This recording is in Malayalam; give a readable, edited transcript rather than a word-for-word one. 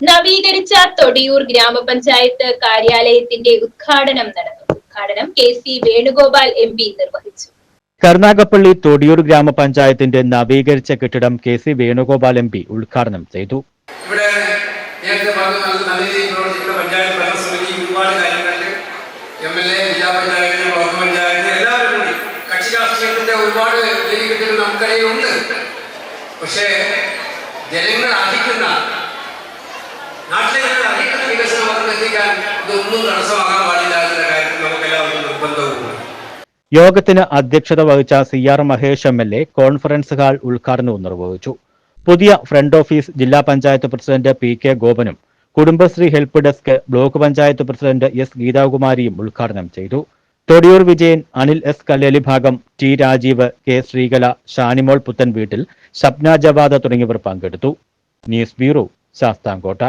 നവീകരിച്ച തൊടിയൂർ ഗ്രാമപഞ്ചായത്ത് കാര്യാലയത്തിന്റെ ഉദ്ഘാടനം നടന്നു. ഉദ്ഘാടനം കെ.സി. വേണുഗോപാൽ MP നിർവഹിച്ചു. കരുനാഗപ്പള്ളി തൊടിയൂർ ഗ്രാമപഞ്ചായത്തിന്റെ നവീകരിച്ച കെട്ടിടം കെ.സി. വേണുഗോപാൽ MP ഉദ്ഘാടനം ചെയ്തു. ഇവിടെ നേരത്തെ പറഞ്ഞു നല്ല രീതിയിൽ പ്രവർത്തിക്കുന്ന പഞ്ചായത്ത് ഭരണസമിതി ഒരുപാട് കാര്യങ്ങളിൽ MLA, ജില്ലാ പഞ്ചായത്ത്, ബ്ലോക്ക് പഞ്ചായത്ത് എല്ലാവരും കൂടി കക്ഷി രാഷ്ട്രീയത്തിന്റെ ഒരുപാട് വേദികെട്ടുകൾ നമുക്കറിയുന്നുണ്ട്. പക്ഷേ ജനങ്ങൾ അർഹിക്കുന്ന നാട്ടിലെ അർഹിക്കുന്ന വികസനം അവർക്ക് എത്തിക്കാൻ ഇതൊന്നും തടസ്സമാകാൻ പാടില്ല എന്ന കാര്യത്തിൽ നമുക്കെല്ലാവർക്കും നിർബന്ധവുമുണ്ട്. യോഗത്തിന് അധ്യക്ഷത വഹിച്ച CR Mahesh MLA conference hall ഉദ്ഘാടനവും നിർവഹിച്ചു. പുതിയ ഫ്രണ്ട് ഓഫീസ് ജില്ലാ പഞ്ചായത്ത് പ്രസിഡന്റ് PK ഗോപനും Kudumbashree help desk block panchayat president S ഗീതാകുമാരിയും ഉദ്ഘാടനം ചെയ്തു. തൊടിയൂർ വിജയൻ, അനിൽ S കല്ലേലി ഭാഗം, T രാജീവ്, K ശ്രീകല, ഷാനിമോൾ പുത്തൻ വീട്ടിൽ, ഷബ്ന ജവാദ തുടങ്ങിയവർ പങ്കെടുത്തു. News bureau, Sasthamkotta.